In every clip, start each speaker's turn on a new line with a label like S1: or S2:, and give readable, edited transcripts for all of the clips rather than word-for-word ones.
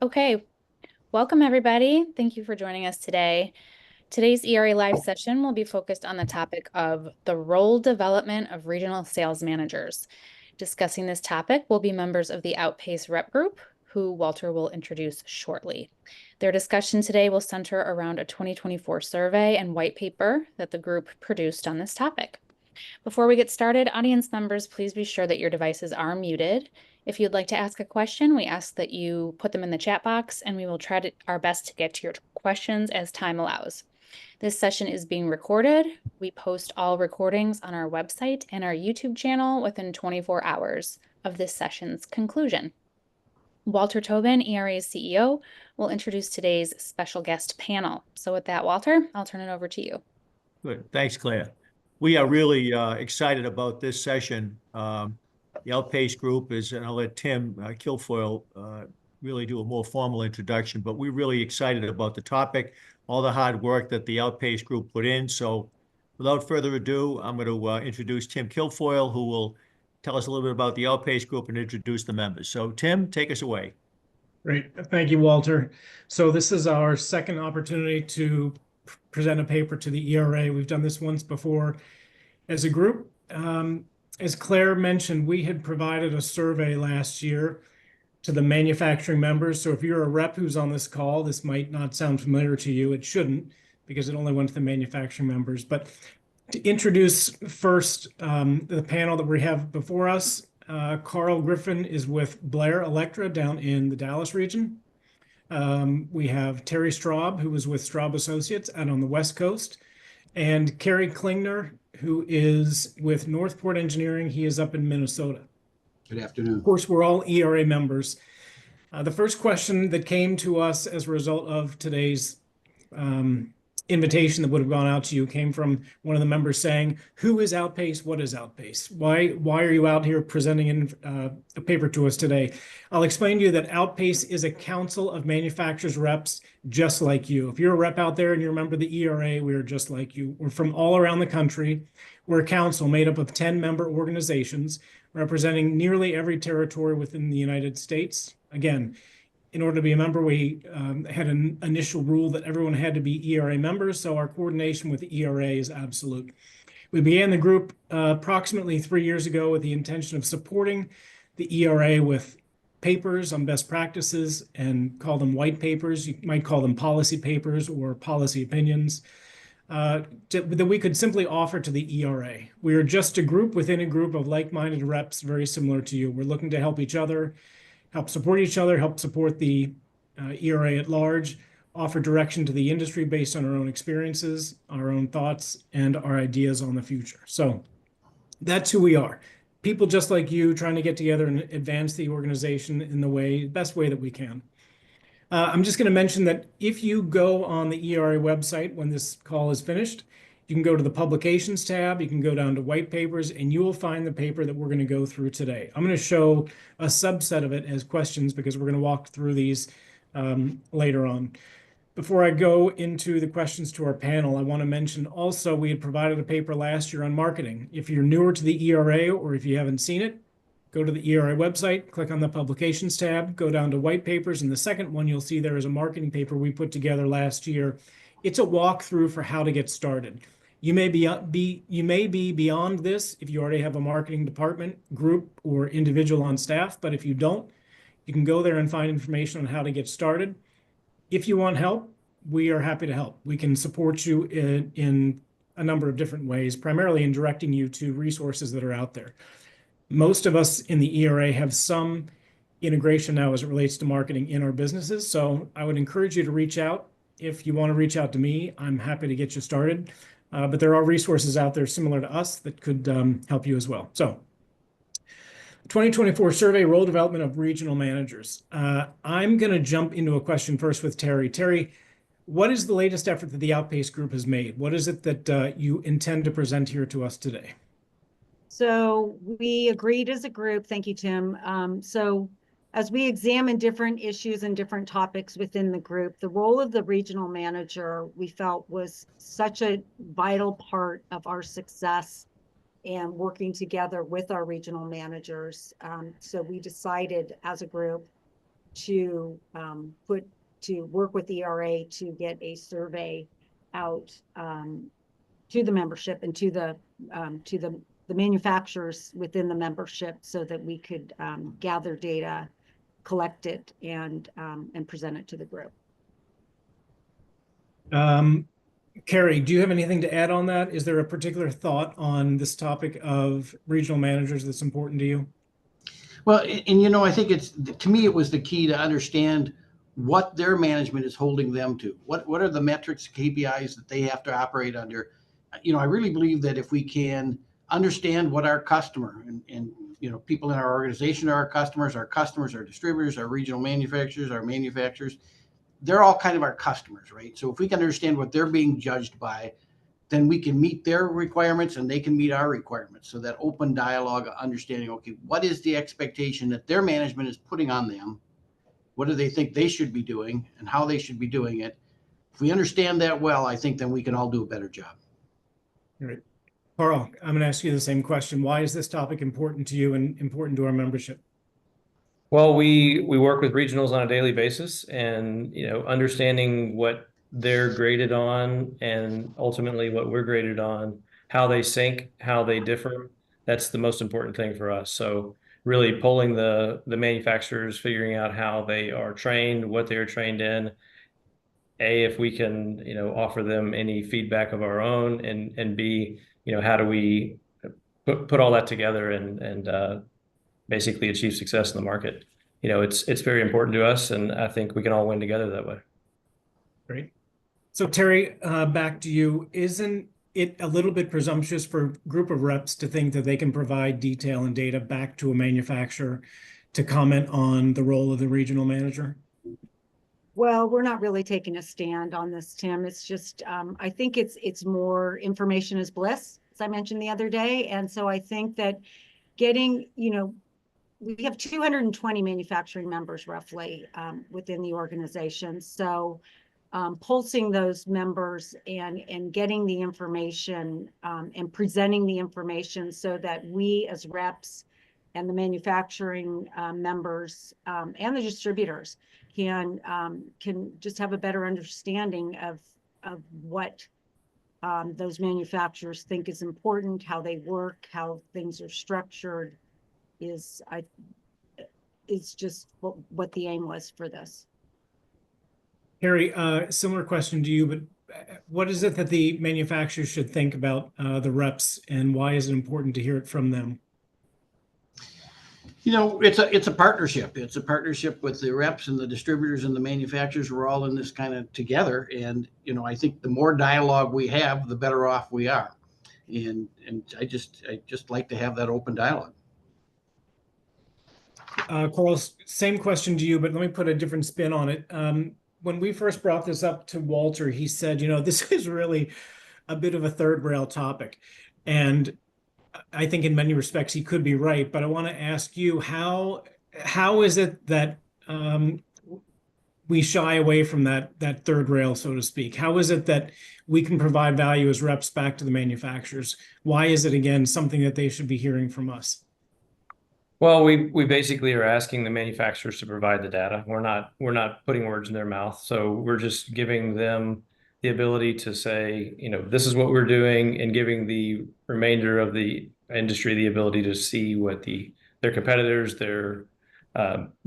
S1: Okay, welcome everybody. Thank you for joining us today. Today's ERA Live session will be focused on the topic of the role development of regional sales managers. Discussing this topic will be members of the Outpace Rep Group, who Walter will introduce shortly. Their discussion today will center around a 2024 survey and white paper that the group produced on this topic. Before we get started, audience members, please be sure that your devices are muted. If you'd like to ask a question, we ask that you put them in the chat box and we will try our best to get to your questions as time allows. This session is being recorded. We post all recordings on our website and our YouTube channel within 24 hours of this session's conclusion. Walter Tobin, ERA's CEO, will introduce today's special guest panel. So with that, Walter, I'll turn it over to you.
S2: Good. Thanks, Claire. We are really excited about this session. The Outpace Group is, and I'll let Tim Kilfoyle really do a more formal introduction, but we're really excited about the topic, all the hard work that the Outpace Group put in. So without further ado, I'm going to introduce Tim Kilfoyle, who will tell us a little bit about the Outpace Group and introduce the members. So Tim, take us away.
S3: Great. Thank you, Walter. So this is our second opportunity to present a paper to the ERA. We've done this once before as a group. As Claire mentioned, we had provided a survey last year to the manufacturing members. So if you're a rep who's on this call, this might not sound familiar to you. It shouldn't, because it only went to the manufacturing members. But to introduce first the panel that we have before us, Carl Griffin is with Blair Electra down in the Dallas region. We have Terry Straub, who was with Straub Associates out on the West Coast, and Kerry Klingner, who is with Northport Engineering. He is up in Minnesota.
S4: Good afternoon.
S3: Of course, we're all ERA members. The first question that came to us as a result of today's invitation that would have gone out to you came from one of the members saying, who is Outpace? What is Outpace? Why are you out here presenting a paper to us today? I'll explain to you that Outpace is a council of manufacturers reps just like you. If you're a rep out there and you're a member of the ERA, we're just like you. We're from all around the country. We're a council made up of 10 member organizations representing nearly every territory within the United States. Again, in order to be a member, we had an initial rule that everyone had to be ERA members, so our coordination with the ERA is absolute. We began the group approximately 3 years ago with the intention of supporting the ERA with papers on best practices and call them white papers. You might call them policy papers or policy opinions that we could simply offer to the ERA. We are just a group within a group of like-minded reps very similar to you. We're looking to help each other, help support each other, help support the ERA at large, offer direction to the industry based on our own experiences, our own thoughts, and our ideas on the future. So that's who we are. People just like you trying to get together and advance the organization in the best way that we can. I'm just going to mention that if you go on the ERA website when this call is finished, you can go to the publications tab, you can go down to white papers, and you will find the paper that we're going to go through today. I'm going to show a subset of it as questions because we're going to walk through these later on. Before I go into the questions to our panel, I want to mention also we had provided a paper last year on marketing. If you're newer to the ERA or if you haven't seen it, go to the ERA website, click on the publications tab, go down to white papers, and the second one you'll see there is a marketing paper we put together last year. It's a walkthrough for how to get started. You may be beyond this if you already have a marketing department, group, or individual on staff, but if you don't, you can go there and find information on how to get started. If you want help, we are happy to help. We can support you in a number of different ways, primarily in directing you to resources that are out there. Most of us in the ERA have some integration now as it relates to marketing in our businesses, so I would encourage you to reach out. If you want to reach out to me, I'm happy to get you started. But there are resources out there similar to us that could help you as well. So, 2024 survey, role development of regional managers. I'm going to jump into a question first with Terry. Terry, what is the latest effort that the Outpace Group has made? What is it that you intend to present here to us today?
S5: So we agreed as a group, thank you, Tim. So as we examine different issues and different topics within the group, the role of the regional manager we felt was such a vital part of our success and working together with our regional managers. So we decided as a group to work with ERA to get a survey out to the membership and to the manufacturers within the membership, so that we could gather data, collect it, and present it to the group.
S3: Carrie, do you have anything to add on that? Is there a particular thought on this topic of regional managers that's important to you?
S4: Well, and I think to me, it was the key to understand what their management is holding them to. What are the metrics, KPIs that they have to operate under? I really believe that if we can understand what our customer and people in our organization are our customers, our distributors, our regional manufacturers, our manufacturers, they're all kind of our customers, right? So if we can understand what they're being judged by, then we can meet their requirements and they can meet our requirements. So that open dialogue, understanding, okay, what is the expectation that their management is putting on them? What do they think they should be doing and how they should be doing it? If we understand that well, I think then we can all do a better job.
S3: All right. Carl, I'm going to ask you the same question. Why is this topic important to you and important to our membership?
S6: Well, we work with regionals on a daily basis, and understanding what they're graded on and ultimately what we're graded on, how they sync, how they differ, that's the most important thing for us. So really polling the manufacturers, figuring out how they are trained, what they are trained in, if we can offer them any feedback of our own, and B, how do we put all that together and basically achieve success in the market. It's very important to us, and I think we can all win together that way.
S3: Great. So Terry, back to you. Isn't it a little bit presumptuous for a group of reps to think that they can provide detail and data back to a manufacturer to comment on the role of the regional manager?
S5: Well, we're not really taking a stand on this, Tim. It's just, I think it's more information is bliss, as I mentioned the other day. And so I think that getting, we have 220 manufacturing members roughly within the organization. So pulsing those members and getting the information and presenting the information so that we as reps and the manufacturing members and the distributors can just have a better understanding of what those manufacturers think is important, how they work, how things are structured, is just what the aim was for this.
S3: Harry, similar question to you, but what is it that the manufacturers should think about the reps, and why is it important to hear it from them?
S4: It's a partnership. It's a partnership with the reps and the distributors and the manufacturers. We're all in this kind of together. And, I think the more dialogue we have, the better off we are. And I just like to have that open dialogue.
S3: Carl, same question to you, but let me put a different spin on it. When we first brought this up to Walter, he said, this is really a bit of a third rail topic. And I think in many respects he could be right, but I want to ask you, how is it that we shy away from that third rail, so to speak? How is it that we can provide value as reps back to the manufacturers? Why is it, again, something that they should be hearing from us?
S6: Well, we basically are asking the manufacturers to provide the data. We're not putting words in their mouth. So we're just giving them the ability to say, this is what we're doing, and giving the remainder of the industry the ability to see what their competitors,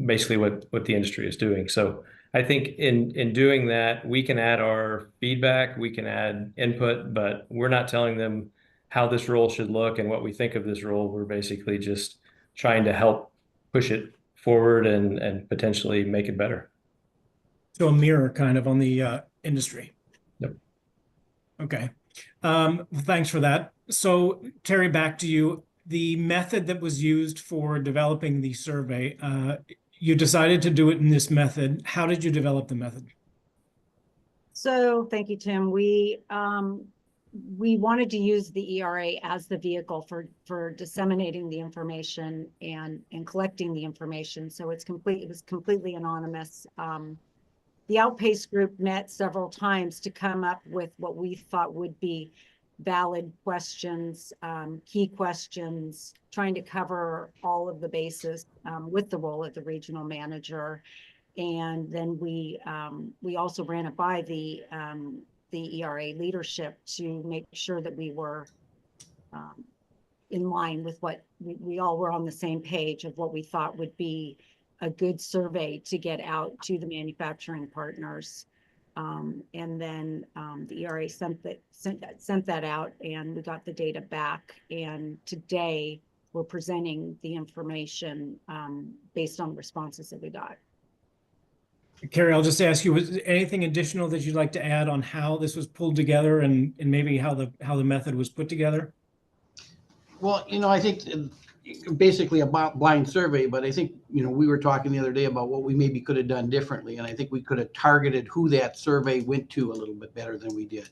S6: basically what the industry is doing. So I think in doing that, we can add our feedback, we can add input, but we're not telling them how this role should look and what we think of this role. We're basically just trying to help push it forward and potentially make it better.
S3: So a mirror kind of on the industry.
S6: Yep. Okay.
S3: Thanks for that. So Terry, back to you. The method that was used for developing the survey, you decided to do it in this method. How did you develop the method?
S5: So thank you, Tim. We wanted to use the ERA as the vehicle for disseminating the information and collecting the information. So it was completely anonymous. The Outpace group met several times to come up with what we thought would be valid questions, key questions, trying to cover all of the bases with the role of the regional manager. And then we also ran it by the ERA leadership to make sure that we were in line with what we all were on the same page of what we thought would be a good survey to get out to the manufacturing partners. And then the ERA sent that out, and we got the data back. And today we're presenting the information based on the responses that we got.
S3: Carrie, I'll just ask you, was there anything additional that you'd like to add on how this was pulled together and maybe how the method was put together?
S4: Well, I think basically a blind survey, but I think, we were talking the other day about what we maybe could have done differently. And I think we could have targeted who that survey went to a little bit better than we did.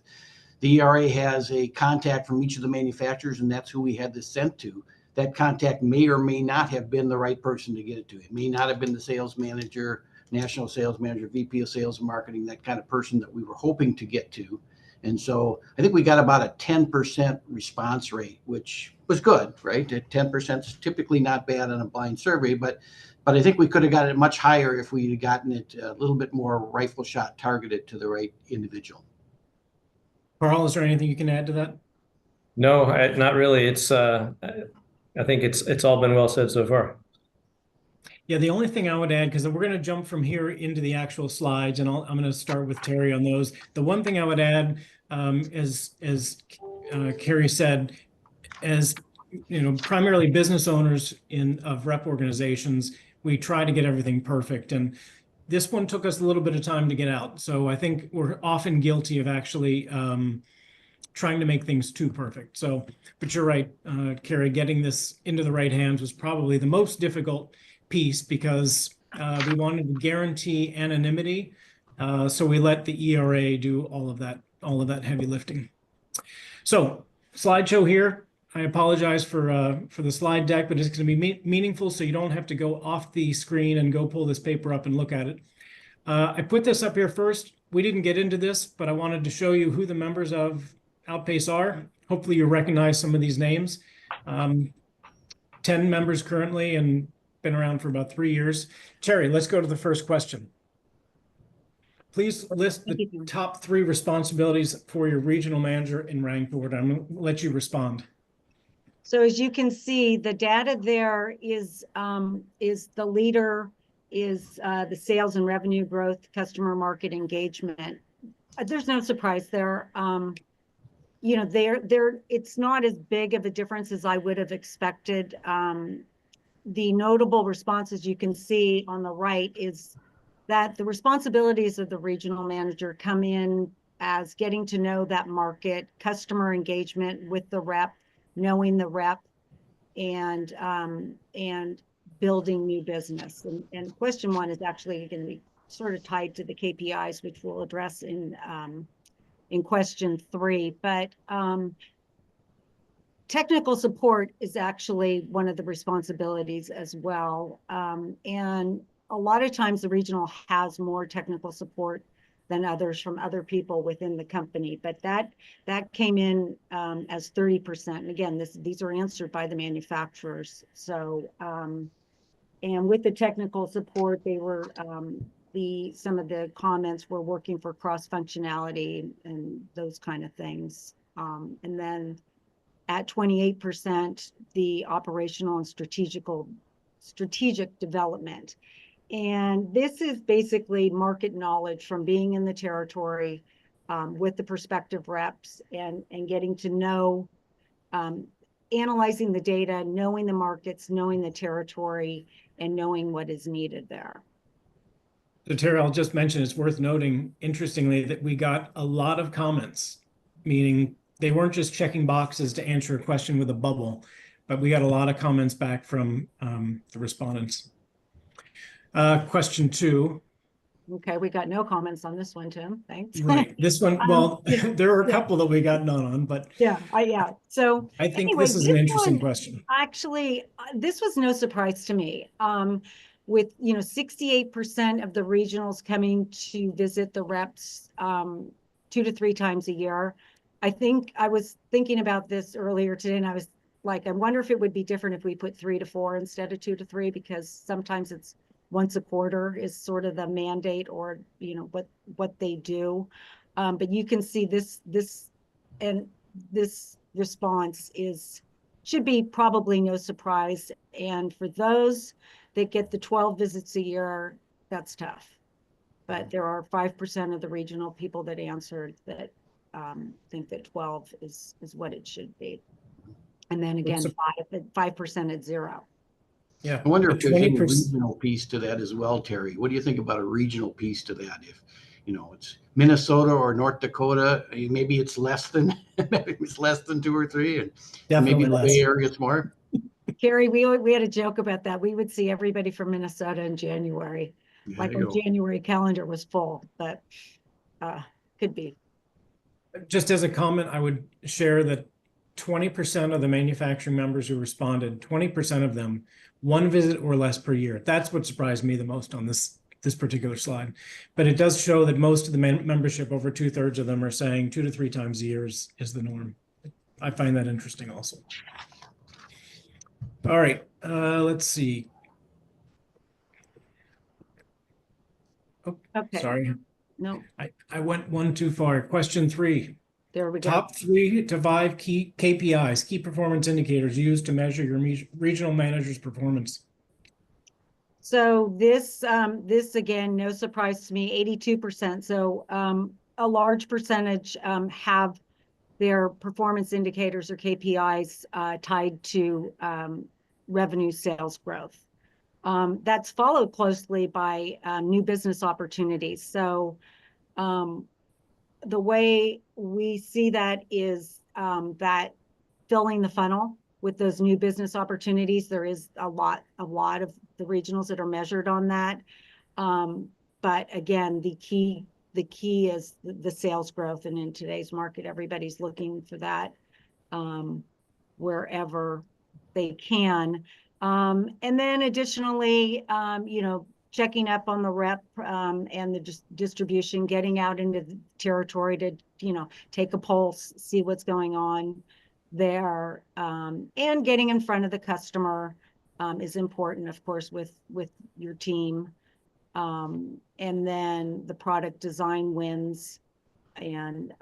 S4: The ERA has a contact from each of the manufacturers, and that's who we had this sent to. That contact may or may not have been the right person to get it to. It may not have been the sales manager, national sales manager, VP of sales and marketing, that kind of person that we were hoping to get to. And so I think we got about a 10% response rate, which was good, right? 10% is typically not bad on a blind survey, but I think we could have got it much higher if we had gotten it a little bit more rifle shot targeted to the right individual.
S3: Carl, is there anything you can add to that?
S6: No, not really. It's I think it's all been well said so far.
S3: Yeah, the only thing I would add, because we're going to jump from here into the actual slides, and I'm going to start with Terry on those. The one thing I would add, as Carrie said, as primarily business owners of rep organizations, we try to get everything perfect, and this one took us a little bit of time to get out. So I think we're often guilty of actually trying to make things too perfect. So, but you're right, Carrie, getting this into the right hands was probably the most difficult piece, because we wanted to guarantee anonymity. So we let the ERA do all of that heavy lifting. So slideshow here. I apologize for the slide deck, but it's going to be meaningful, so you don't have to go off the screen and go pull this paper up and look at it. I put this up here first. We didn't get into this, but I wanted to show you who the members of Outpace are. Hopefully you recognize some of these names. 10 members currently, and been around for about 3 years. Terry, let's go to the first question. Please list the top 3 responsibilities for your regional manager in ranked order. I'm going to let you respond.
S5: So as you can see, the data there is the leader, is the sales and revenue growth, customer market engagement. There's no surprise there. It's not as big of a difference as I would have expected. The notable responses you can see on the right is that the responsibilities of the regional manager come in as getting to know that market, customer engagement with the rep, knowing the rep, and building new business. And question 1 is actually going to be sort of tied to the KPIs, which we'll address in question 3. But technical support is actually one of the responsibilities as well. And a lot of times the regional has more technical support than others from other people within the company, but that came in as 30%. And again, these are answered by the manufacturers. So, and with the technical support, they were some of the comments were working for cross functionality and those kind of things. And then at 28%, the operational and strategic development. And this is basically market knowledge from being in the territory with the prospective reps and getting to know, analyzing the data, knowing the markets, knowing the territory, and knowing what is needed there.
S3: So Terry, I'll just mention, it's worth noting, interestingly, that we got a lot of comments, meaning they weren't just checking boxes to answer a question with a bubble, but we got a lot of comments back from the respondents. Question 2.
S5: Okay, we got no comments on this one, Tim. Thanks.
S3: Right. This one, well, there are a couple that we got none on, but
S5: yeah. So
S3: I think
S5: anyway,
S3: this is an interesting question.
S5: Actually, this was no surprise to me. With 68% of the regionals coming to visit the reps 2 to 3 times a year, I think I was thinking about this earlier today, and I was like, I wonder if it would be different if we put 3 to 4 instead of 2 to 3, because sometimes it's once a quarter is sort of the mandate, or what they do. But you can see this response should be probably no surprise. And for those that get the 12 visits a year, that's tough. But there are 5% of the regional people that answered that think that 12 is what it should be. And then again, 5% at 0.
S3: Yeah.
S4: I wonder if there's any
S3: 20%.
S4: regional piece to that as well, Terry. What do you think about a regional piece to that? If, it's Minnesota or North Dakota, maybe it's less than, maybe it's less than 2 or 3, and maybe
S3: Definitely
S4: the
S3: less.
S4: Bay Area it's more.
S5: Carrie, we had a joke about that. We would see everybody from Minnesota in January.
S4: Yeah,
S5: Like
S4: there you
S5: our
S4: go.
S5: January calendar was full, but could be.
S3: Just as a comment, I would share that 20% of the manufacturing members who responded, 20% of them, 1 visit or less per year. That's what surprised me the most on this particular slide. But it does show that most of the membership, over 2/3 of them, are saying 2 to 3 times a year is the norm. I find that interesting also. All right, let's see. Oh,
S5: Okay.
S3: sorry.
S5: No,
S3: I went one too far. Question 3.
S5: there we go.
S3: Top 3 to 5 key KPIs, key performance indicators used to measure your regional manager's performance.
S5: So this again, no surprise to me, 82%. So a large percentage have their performance indicators or KPIs tied to revenue sales growth. That's followed closely by new business opportunities. So the way we see that is that filling the funnel with those new business opportunities, there is a lot of the regionals that are measured on that. But again, the key is the sales growth. And in today's market, everybody's looking for that wherever they can. And then additionally, checking up on the rep and the distribution, getting out into the territory to, take a pulse, see what's going on there, and getting in front of the customer is important, of course, with your team. And then the product design wins, and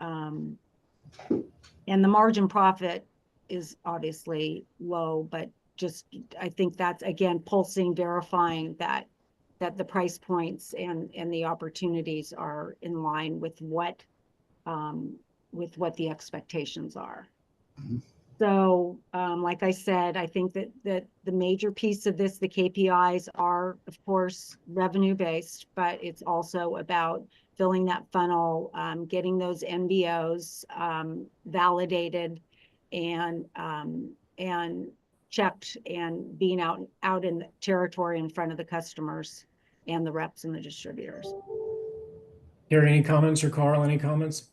S5: the margin profit is obviously low, but just, I think that's, again, pulsing, verifying that the price points and the opportunities are in line with what the expectations are.
S4: Mhm.
S5: So, like I said, I think that the major piece of this, the KPIs, are, of course, revenue-based, but it's also about filling that funnel, getting those MBOs validated and checked, and being out in the territory in front of the customers and the reps and the distributors.
S3: Gary, any comments, or Carl, any comments?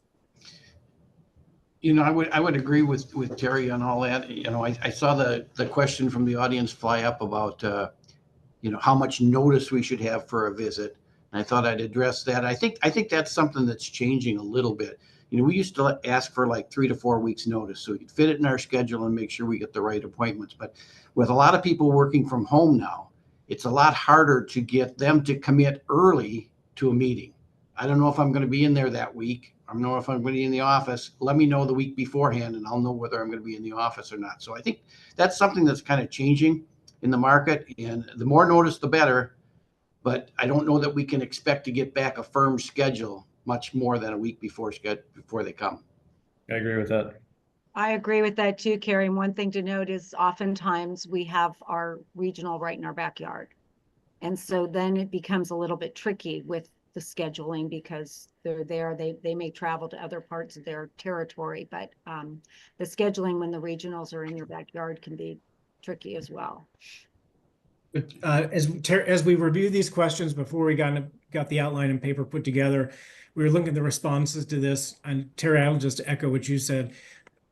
S4: I would agree with Terry on all that. I saw the question from the audience fly up about how much notice we should have for a visit, and I thought I'd address that. I think that's something that's changing a little bit. We used to ask for like 3 to 4 weeks notice so we could fit it in our schedule and make sure we get the right appointments. But with a lot of people working from home now, it's a lot harder to get them to commit early to a meeting. I don't know if I'm going to be in there that week. I don't know if I'm going to be in the office. Let me know the week beforehand, and I'll know whether I'm going to be in the office or not. So I think that's something that's kind of changing in the market, and the more notice, the better. But I don't know that we can expect to get back a firm schedule much more than a week before they come.
S6: I agree with that.
S5: I agree with that too, Carrie. And one thing to note is oftentimes we have our regional right in our backyard. And so then it becomes a little bit tricky with the scheduling, because they're there, they may travel to other parts of their territory, but the scheduling when the regionals are in your backyard can be tricky as well.
S3: As we review these questions before we got the outline and paper put together, we were looking at the responses to this, and Terry, I'll just echo what you said.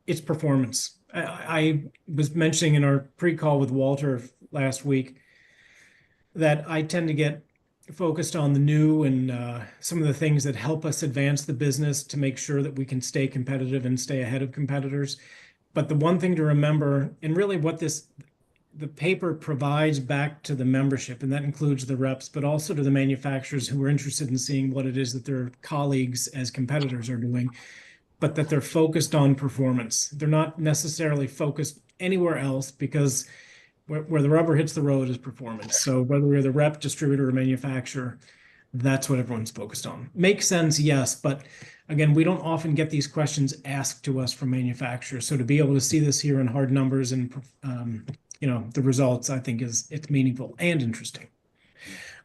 S3: It's performance. I was mentioning in our pre-call with Walter last week that I tend to get focused on the new and some of the things that help us advance the business to make sure that we can stay competitive and stay ahead of competitors. But the one thing to remember, and really what the paper provides back to the membership, and that includes the reps, but also to the manufacturers who are interested in seeing what it is that their colleagues as competitors are doing, but that they're focused on performance. They're not necessarily focused anywhere else, because where the rubber hits the road is performance. So whether you're the rep, distributor, or manufacturer, that's what everyone's focused on. Makes sense, yes, but again, we don't often get these questions asked to us from manufacturers. So to be able to see this here in hard numbers and the results, I think it's meaningful and interesting.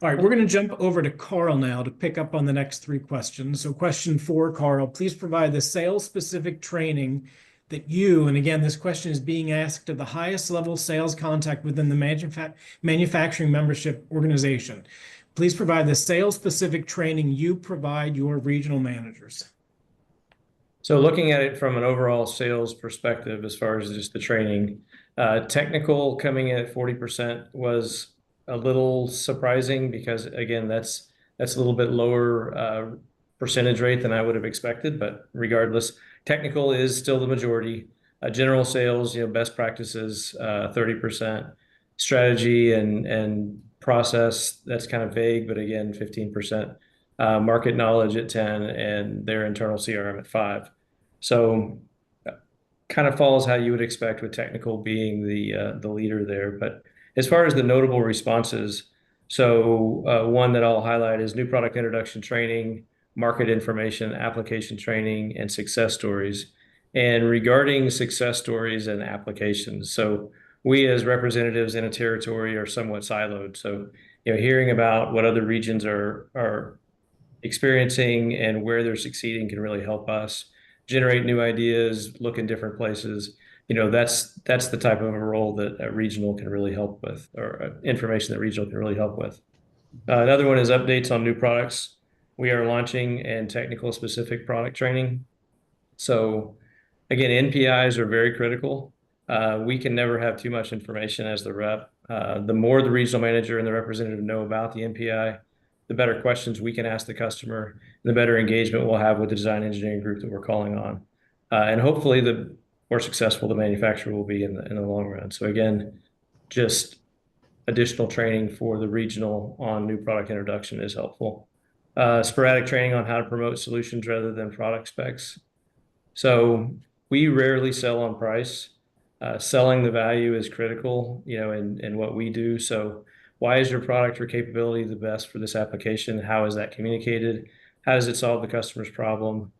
S3: All right, we're going to jump over to Carl now to pick up on the next 3 questions. So question 4, Carl, please provide the sales-specific training that you, and again, this question is being asked of the highest level sales contact within the manufacturing membership organization. Please provide the sales-specific training you provide your regional managers.
S6: So looking at it from an overall sales perspective, as far as just the training, technical coming in at 40% was a little surprising, because again, that's a little bit lower percentage rate than I would have expected. But regardless, technical is still the majority. General sales, best practices, 30%. Strategy and process, that's kind of vague, but again, 15%. Market knowledge at 10, and their internal CRM at 5. So kind of follows how you would expect, with technical being the leader there. But as far as the notable responses, so one that I'll highlight is new product introduction training, market information, application training, and success stories. And regarding success stories and applications, so we as representatives in a territory are somewhat siloed. So hearing about what other regions are experiencing and where they're succeeding can really help us generate new ideas, look in different places. That's the type of a role that a regional can really help with, or information that regional can really help with. Another one is updates on new products we are launching and technical specific product training. So again, NPIs are very critical. We can never have too much information as the rep. The more the regional manager and the representative know about the NPI, the better questions we can ask the customer, the better engagement we'll have with the design engineering group that we're calling on. And hopefully the more successful the manufacturer will be in the long run. So again, just additional training for the regional on new product introduction is helpful. Sporadic training on how to promote solutions rather than product specs. So we rarely sell on price. Selling the value is critical, in what we do. So why is your product or capability the best for this application? How is that communicated? How does it solve the customer's problem?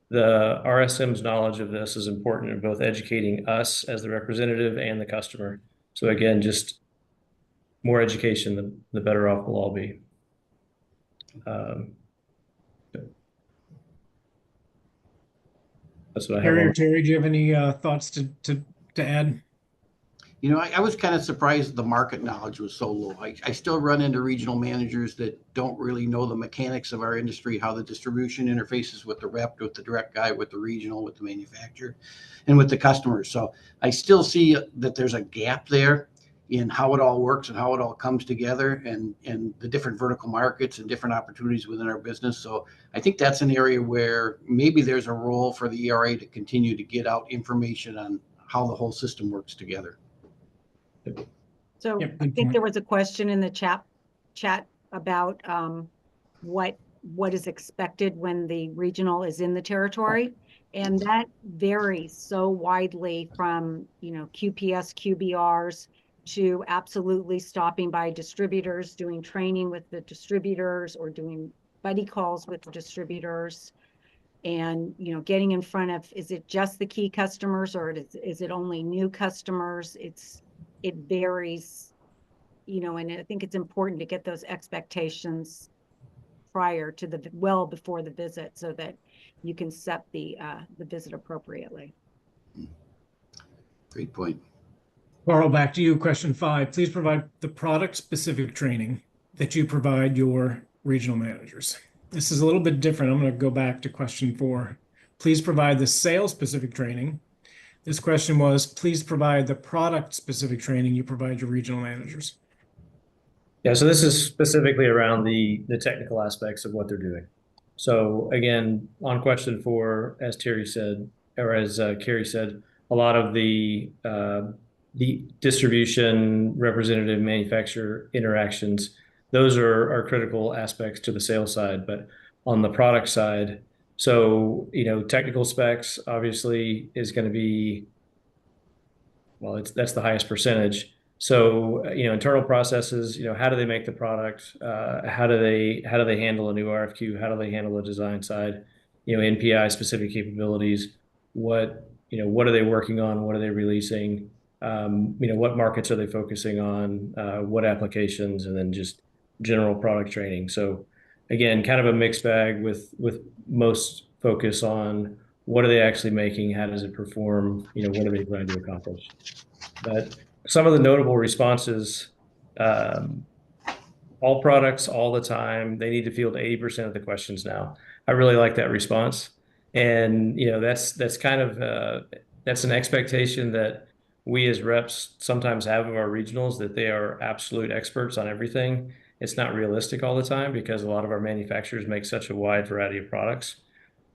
S6: The RSM's knowledge of this is important in both educating us as the representative and the customer. So again, just more education, the better off we'll all be. That's what I have.
S3: Harry or Terry, do you have any thoughts to add?
S4: I was kind of surprised the market knowledge was so low. I still run into regional managers that don't really know the mechanics of our industry, how the distribution interfaces with the rep, with the direct guy, with the regional, with the manufacturer, and with the customers. So I still see that there's a gap there in how it all works and how it all comes together, and the different vertical markets and different opportunities within our business. So I think that's an area where maybe there's a role for the ERA to continue to get out information on how the whole system works together.
S5: So
S3: Yep,
S5: I
S3: good
S5: think
S3: point.
S5: there was a question in the chat about what is expected when the regional is in the territory. And that varies so widely from, QPS, QBRs to absolutely stopping by distributors, doing training with the distributors, or doing buddy calls with the distributors. And, getting in front of, is it just the key customers, or is it only new customers? It varies, and I think it's important to get those expectations prior to before the visit, so that you can set the visit appropriately.
S4: Great point.
S3: Carl, back to you. Question 5. Please provide the product-specific training that you provide your regional managers. This is a little bit different. I'm going to go back to question 4. Please provide the sales-specific training. This question was, please provide the product-specific training you provide your regional managers.
S6: Yeah, so this is specifically around the technical aspects of what they're doing. So again, on question 4, as Terry said, or as Carrie said, a lot of the distribution, representative, manufacturer interactions, those are critical aspects to the sales side. But on the product side, so technical specs obviously is going to be, well, that's the highest percentage. So, internal processes, how do they make the product? How do they handle a new RFQ? How do they handle the design side? NPI specific capabilities. What are they working on? What are they releasing? What markets are they focusing on? What applications? And then just general product training. So again, kind of a mixed bag with most focus on what are they actually making? How does it perform? What are they trying to accomplish? But some of the notable responses, um, all products, all the time, they need to field 80% of the questions now. I really like that response. And, that's kind of, that's an expectation that we as reps sometimes have of our regionals, that they are absolute experts on everything. It's not realistic all the time because a lot of our manufacturers make such a wide variety of products.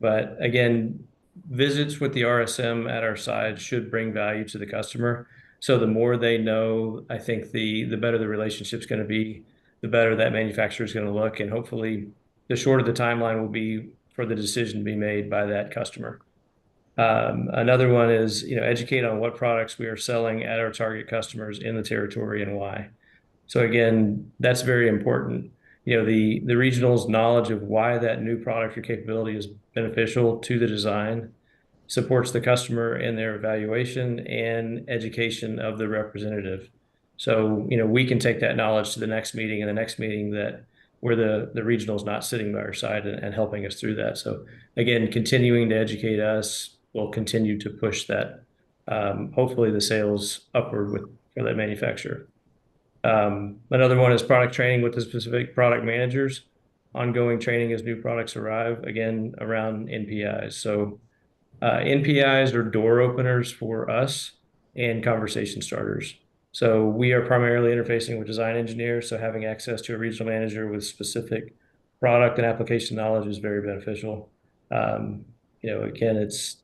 S6: But again, visits with the RSM at our side should bring value to the customer. So the more they know, I think the better the relationship's going to be, the better that manufacturer is going to look, and hopefully the shorter the timeline will be for the decision to be made by that customer. Another one is, educate on what products we are selling at our target customers in the territory and why. So again, that's very important. The regional's knowledge of why that new product or capability is beneficial to the design supports the customer in their evaluation and education of the representative. So, we can take that knowledge to the next meeting, and the next meeting that where the regional's not sitting by our side and helping us through that. So again, continuing to educate us will continue to push that, hopefully the sales upward for that manufacturer. Another one is product training with the specific product managers, ongoing training as new products arrive, again, around NPIs. So NPIs are door openers for us and conversation starters. So we are primarily interfacing with design engineers, so having access to a regional manager with specific product and application knowledge is very beneficial. Again, it's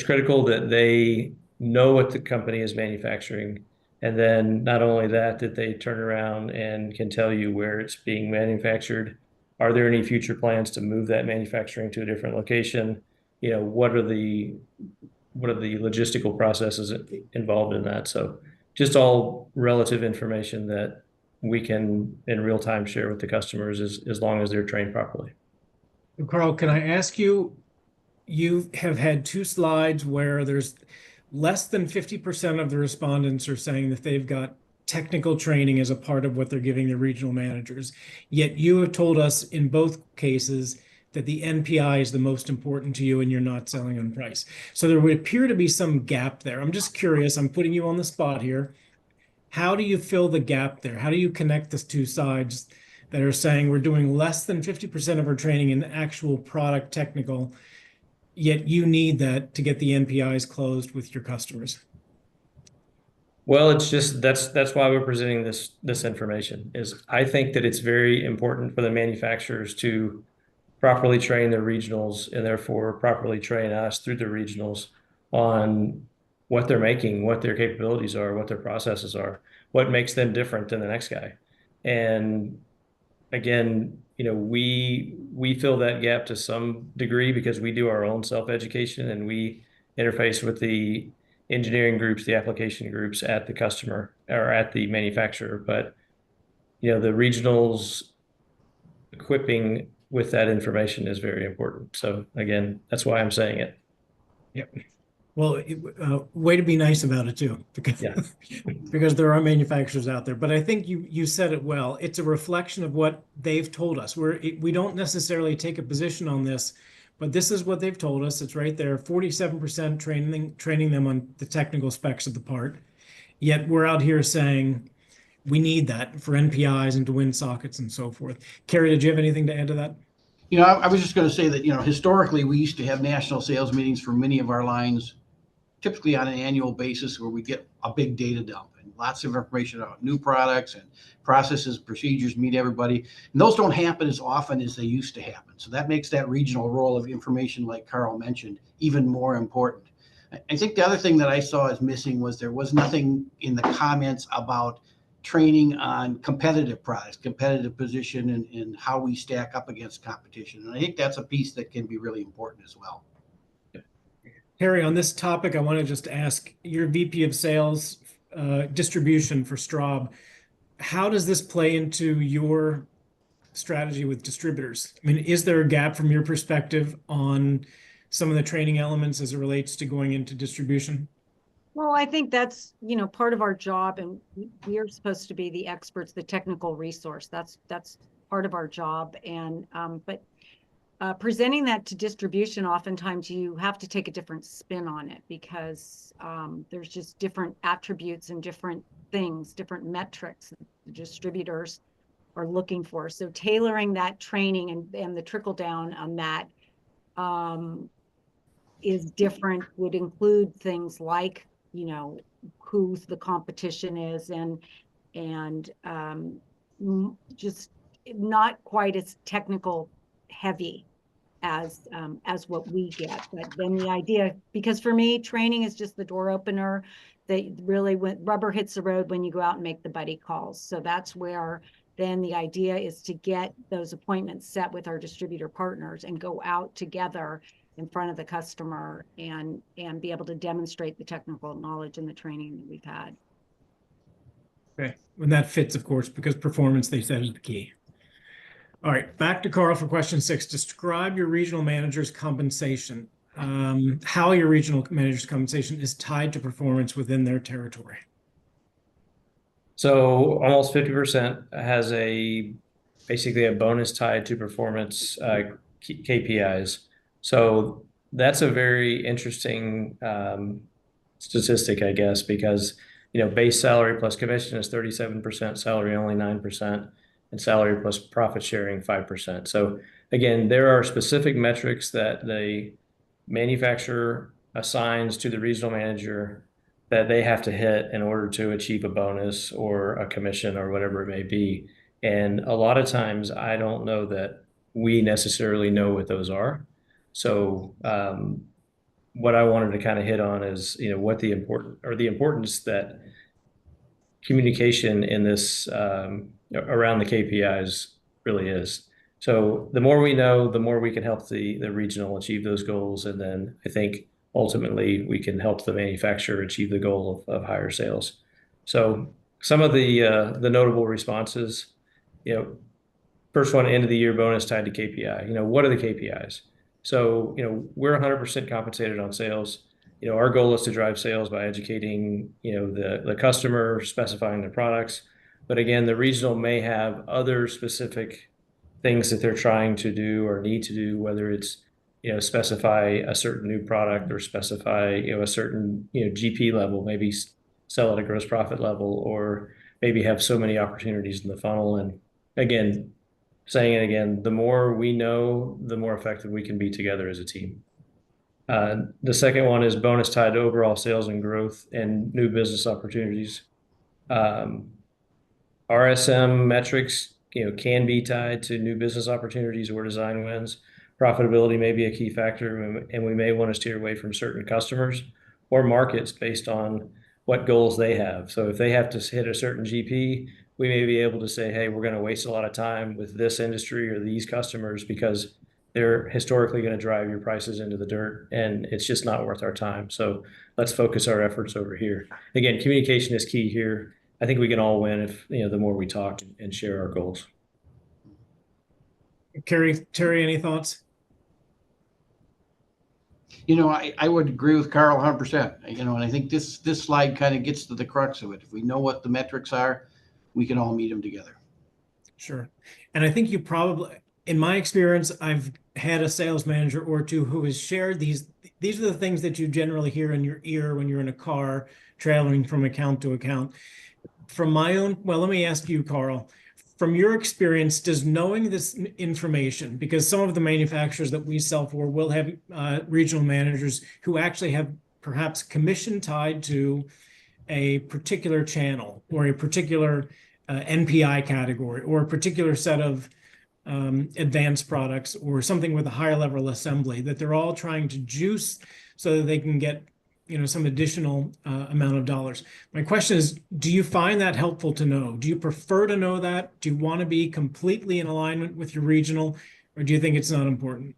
S6: critical that they know what the company is manufacturing. And then not only that they turn around and can tell you where it's being manufactured. Are there any future plans to move that manufacturing to a different location? What are the logistical processes involved in that? So just all relative information that we can in real time share with the customers as long as they're trained properly.
S3: Carl, can I ask you, you have had 2 slides where there's less than 50% of the respondents are saying that they've got technical training as a part of what they're giving their regional managers. Yet you have told us in both cases that the NPI is the most important to you and you're not selling on price. So there would appear to be some gap there. I'm just curious, I'm putting you on the spot here. How do you fill the gap there? How do you connect the 2 sides that are saying we're doing less than 50% of our training in actual product technical, yet you need that to get the NPIs closed with your customers?
S6: Well, it's just that's why we're presenting this information. Is I think that it's very important for the manufacturers to properly train their regionals and therefore properly train us through the regionals on what they're making, what their capabilities are, what their processes are, what makes them different than the next guy. And again, we fill that gap to some degree because we do our own self-education and we interface with the engineering groups, the application groups at the customer or at the manufacturer. But the regionals equipping with that information is very important. So again, that's why I'm saying it.
S3: Yep. Well, way to be nice about it too, because,
S6: Yeah.
S3: because there are manufacturers out there. But I think you said it well. It's a reflection of what they've told us. We don't necessarily take a position on this, but this is what they've told us. It's right there. 47% training them on the technical specs of the part. Yet we're out here saying we need that for NPIs and to win sockets and so forth. Carrie, did you have anything to add to that?
S4: I was just going to say that, historically, we used to have national sales meetings for many of our lines typically on an annual basis where we get a big data dump and lots of information about new products and processes, procedures, meet everybody. And those don't happen as often as they used to happen. So that makes that regional role of information, like Carl mentioned, even more important. I think the other thing that I saw as missing was there was nothing in the comments about training on competitive products, competitive position, and how we stack up against competition. And I think that's a piece that can be really important as well.
S3: Terry, on this topic, I want to just ask your VP of Sales distribution for Straub. How does this play into your strategy with distributors? I mean, is there a gap from your perspective on some of the training elements as it relates to going into distribution?
S5: Well, I think that's, part of our job, and we are supposed to be the experts, the technical resource. That's part of our job. And but presenting that to distribution, oftentimes you have to take a different spin on it because there's just different attributes and different things, different metrics that the distributors are looking for. So tailoring that training and the trickle down on that is different, would include things like, who the competition is and just not quite as technical heavy as what we get. But then the idea, because for me, training is just the door opener. That really, when rubber hits the road, when you go out and make the buddy calls. So that's where then the idea is to get those appointments set with our distributor partners and go out together in front of the customer and be able to demonstrate the technical knowledge and the training that we've had.
S3: Okay, and that fits, of course, because performance, they said, is the key. All right, back to Carl for question 6. Describe your regional manager's compensation. How your regional manager's compensation is tied to performance within their territory.
S6: So almost 50% has basically a bonus tied to performance KPIs. So that's a very interesting statistic, I guess, because base salary plus commission is 37%, salary only 9%, and salary plus profit sharing 5%. So again, there are specific metrics that the manufacturer assigns to the regional manager that they have to hit in order to achieve a bonus or a commission or whatever it may be. And a lot of times I don't know that we necessarily know what those are. So what I wanted to kind of hit on is, what the importance that communication in this around the KPIs really is. So the more we know, the more we can help the regional achieve those goals. And then I think ultimately we can help the manufacturer achieve the goal of higher sales. So some of the notable responses, first one, end of the year bonus tied to KPI. What are the KPIs? So, we're 100% compensated on sales. Our goal is to drive sales by educating, the customer, specifying their products. But again, the regional may have other specific things that they're trying to do or need to do, whether it's, specify a certain new product or specify, a certain, GP level, maybe sell at a gross profit level, or maybe have so many opportunities in the funnel. And again, saying it again, the more we know, the more effective we can be together as a team. The second one is bonus tied to overall sales and growth and new business opportunities. RSM metrics, can be tied to new business opportunities or design wins. Profitability may be a key factor, and we may want to steer away from certain customers or markets based on what goals they have. So if they have to hit a certain GP, we may be able to say, hey, we're going to waste a lot of time with this industry or these customers because they're historically going to drive your prices into the dirt, and it's just not worth our time. So let's focus our efforts over here. Again, communication is key here. I think we can all win if, the more we talk and share our goals.
S3: Terry, any thoughts?
S4: I would agree with Carl 100%. And I think this slide kind of gets to the crux of it. If we know what the metrics are, we can all meet them together.
S3: Sure. And I think you probably, in my experience, I've had a sales manager or two who has shared these are the things that you generally hear in your ear when you're in a car traveling from account to account. From my own, well, let me ask you, Carl, from your experience, does knowing this information, because some of the manufacturers that we sell for will have regional managers who actually have perhaps commission tied to a particular channel or a particular NPI category or a particular set of advanced products or something with a higher level assembly that they're all trying to juice so that they can get some additional amount of dollars. My question is, do you find that helpful to know? Do you prefer to know that? Do you want to be completely in alignment with your regional, or do you think it's not important?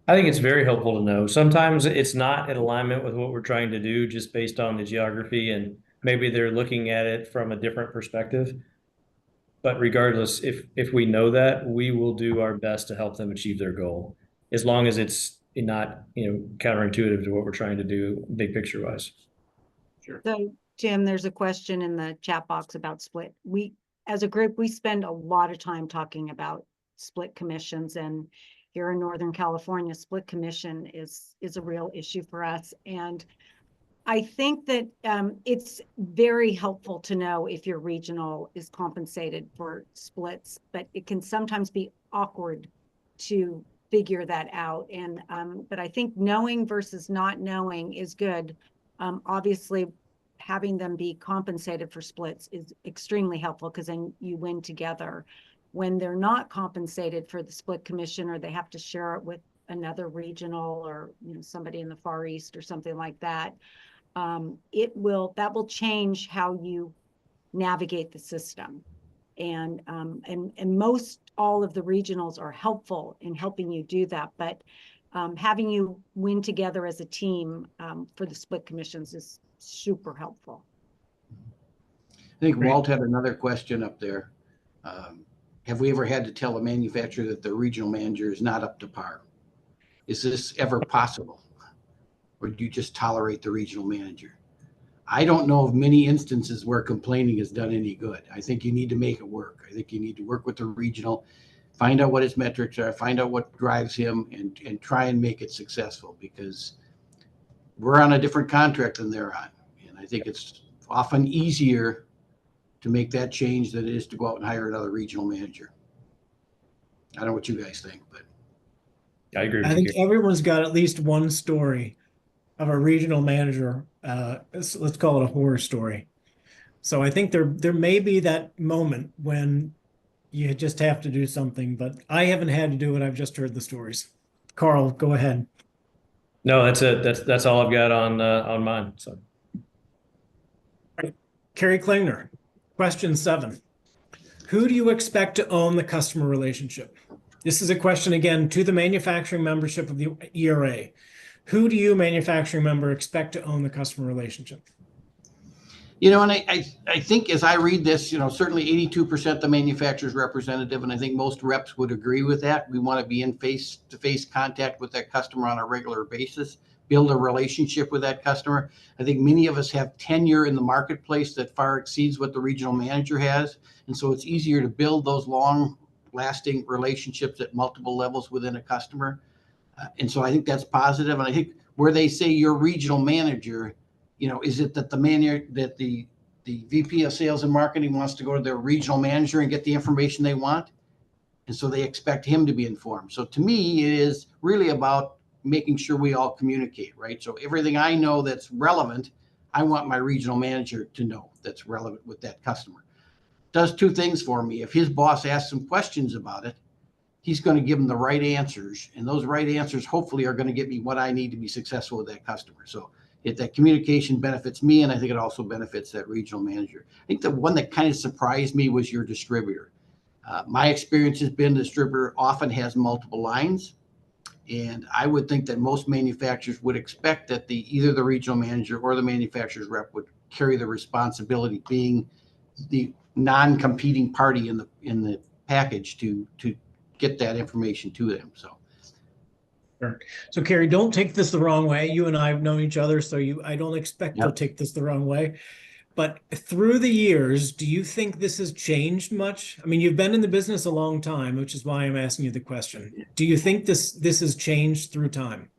S6: I think it's very helpful to know. Sometimes it's not in alignment with what we're trying to do just based on the geography, and maybe they're looking at it from a different perspective. But regardless, if we know that, we will do our best to help them achieve their goal, as long as it's not, counterintuitive to what we're trying to do big picture wise.
S3: Sure.
S5: So, Tim, there's a question in the chat box about split. As a group, we spend a lot of time talking about split commissions, and here in Northern California, split commission is a real issue for us. And I think that it's very helpful to know if your regional is compensated for splits, but it can sometimes be awkward to figure that out. And but I think knowing versus not knowing is good. Obviously, having them be compensated for splits is extremely helpful because then you win together. When they're not compensated for the split commission, or they have to share it with another regional or somebody in the Far East or something like that, that will change how you navigate the system. And most all of the regionals are helpful in helping you do that, but having you win together as a team for the split commissions is super helpful.
S4: I think Walt had another question up there. Have we ever had to tell a manufacturer that the regional manager is not up to par? Is this ever possible? Or do you just tolerate the regional manager? I don't know of many instances where complaining has done any good. I think you need to make it work. I think you need to work with the regional, find out what his metrics are, find out what drives him, and try and make it successful, because we're on a different contract than they're on. And I think it's often easier to make that change than it is to go out and hire another regional manager. I don't know what you guys think, but
S6: I agree with
S3: I
S6: you.
S3: think everyone's got at least one story of a regional manager. Let's call it a horror story. So I think there may be that moment when you just have to do something, but I haven't had to do it. I've just heard the stories. Carl, go ahead.
S6: No, that's it. That's all I've got on mine. So,
S3: Carrie Klingner, question 7. Who do you expect to own the customer relationship? This is a question, again, to the manufacturing membership of the ERA. Who do you, manufacturing member, expect to own the customer relationship?
S4: and I think as I read this, certainly 82% the manufacturer's representative, and I think most reps would agree with that. We want to be in face-to-face contact with that customer on a regular basis, build a relationship with that customer. I think many of us have tenure in the marketplace that far exceeds what the regional manager has, and so it's easier to build those long-lasting relationships at multiple levels within a customer. And so I think that's positive. And I think where they say your regional manager, is it that the VP of sales and marketing wants to go to their regional manager and get the information they want? And so they expect him to be informed. So to me, it is really about making sure we all communicate, right? So everything I know that's relevant, I want my regional manager to know that's relevant with that customer. Does 2 things for me. If his boss asks some questions about it, he's going to give them the right answers. And those right answers hopefully are going to get me what I need to be successful with that customer. So that communication benefits me, and I think it also benefits that regional manager. I think the one that kind of surprised me was your distributor. My experience has been the distributor often has multiple lines. And I would think that most manufacturers would expect that either the regional manager or the manufacturer's rep would carry the responsibility, being the non-competing party in the package to get that information to them. So,
S3: sure. So Carrie, don't take this the wrong way. You and I have known each other, so I don't expect you'll take this the wrong way. But through the years, do you think this has changed much? I mean, you've been in the business a long time, which is why I'm asking you the question. Do you think this has changed through time?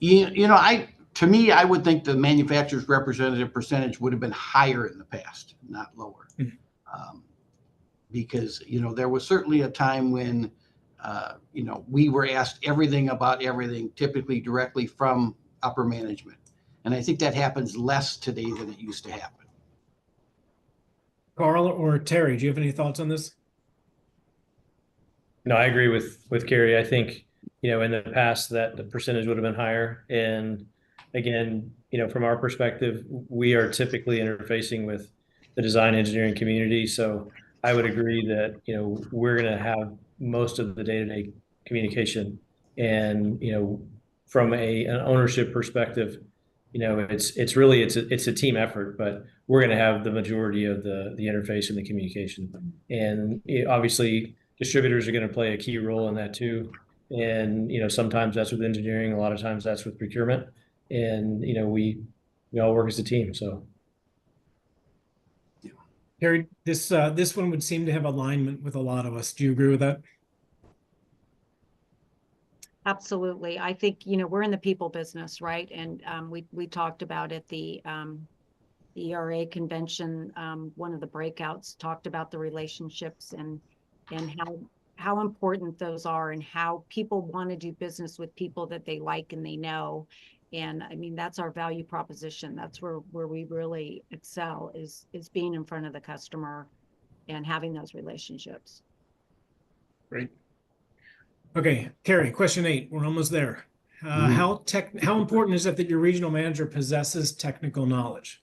S4: To me, I would think the manufacturer's representative percentage would have been higher in the past, not lower. Because, there was certainly a time when, we were asked everything about everything, typically directly from upper management. And I think that happens less today than it used to happen.
S3: Carl or Terry, do you have any thoughts on this?
S6: No, I agree with Carrie. I think, in the past that the percentage would have been higher. And again, from our perspective, we are typically interfacing with the design engineering community. So I would agree that, we're going to have most of the day-to-day communication. And, from an ownership perspective, it's really it's a team effort, but we're going to have the majority of the interface and the communication. And obviously, distributors are going to play a key role in that too. And, sometimes that's with engineering, a lot of times that's with procurement. And, we all work as a team. So.
S3: Terry, this one would seem to have alignment with a lot of us. Do you agree with that?
S5: Absolutely. I think, we're in the people business, right? And we talked about at the ERA convention, one of the breakouts talked about the relationships and how important those are and how people want to do business with people that they like and they know. And I mean, that's our value proposition. That's where we really excel is being in front of the customer and having those relationships.
S3: Great. Okay, Carrie, question 8. We're almost there. How important is it that your regional manager possesses technical knowledge?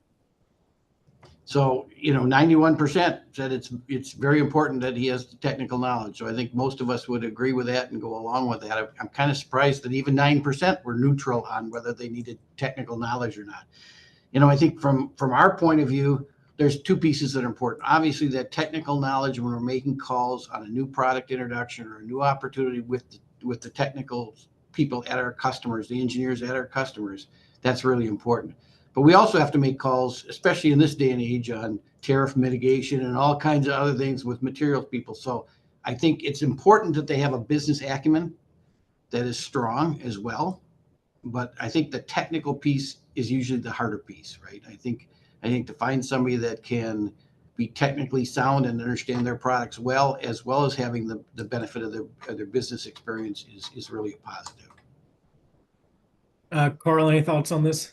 S4: So, 91% said it's very important that he has the technical knowledge. So I think most of us would agree with that and go along with that. I'm kind of surprised that even 9% were neutral on whether they needed technical knowledge or not. I think from our point of view, there's two pieces that are important. Obviously, that technical knowledge when we're making calls on a new product introduction or a new opportunity with the technical people at our customers, the engineers at our customers, that's really important. But we also have to make calls, especially in this day and age, on tariff mitigation and all kinds of other things with materials people. So I think it's important that they have a business acumen that is strong as well. But I think the technical piece is usually the harder piece, right? I think to find somebody that can be technically sound and understand their products well as having the benefit of their business experience is really a positive.
S3: Carl, any thoughts on this?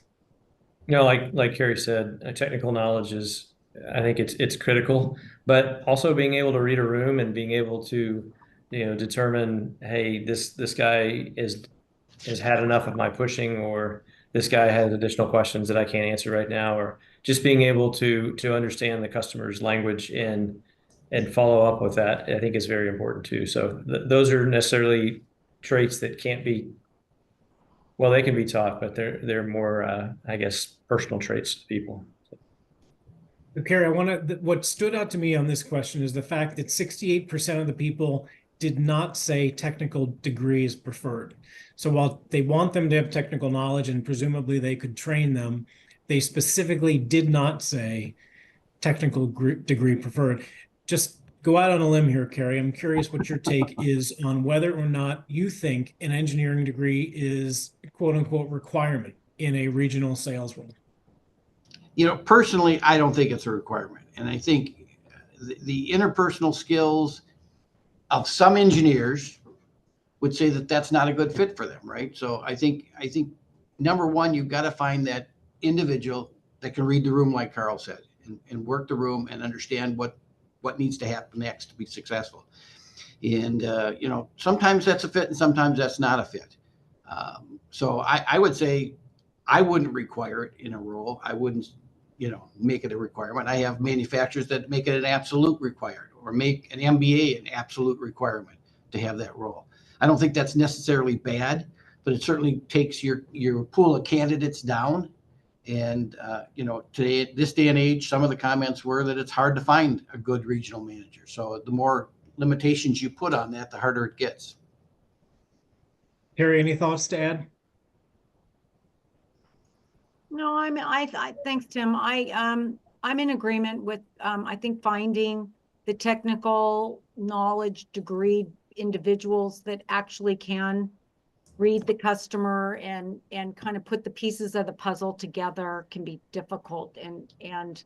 S6: Like Carrie said, technical knowledge is, I think it's critical, but also being able to read a room and being able to, determine, hey, this guy has had enough of my pushing, or this guy has additional questions that I can't answer right now, or just being able to understand the customer's language and follow up with that, I think is very important too. So those are necessarily traits that can't be, well, they can be taught, but they're more, I guess, personal traits to people.
S3: Carrie, what stood out to me on this question is the fact that 68% of the people did not say technical degree is preferred. So while they want them to have technical knowledge and presumably they could train them, they specifically did not say technical degree preferred. Just go out on a limb here, Carrie. I'm curious what your take is on whether or not you think an engineering degree is quote unquote requirement in a regional sales role.
S4: Personally, I don't think it's a requirement. And I think the interpersonal skills of some engineers would say that that's not a good fit for them, right? So I think number one, you've got to find that individual that can read the room, like Carl said, and work the room and understand what needs to happen next to be successful. And sometimes that's a fit and sometimes that's not a fit. So I would say I wouldn't require it in a role. I wouldn't make it a requirement. I have manufacturers that make it an absolute required, or make an MBA an absolute requirement to have that role. I don't think that's necessarily bad, but it certainly takes your pool of candidates down. And today, this day and age, some of the comments were that it's hard to find a good regional manager. So the more limitations you put on that, the harder it gets.
S3: Terry, any thoughts to add?
S5: No, I thanks, Tim. I'm in agreement with, I think finding the technical knowledge degree individuals that actually can read the customer and kind of put the pieces of the puzzle together can be difficult. And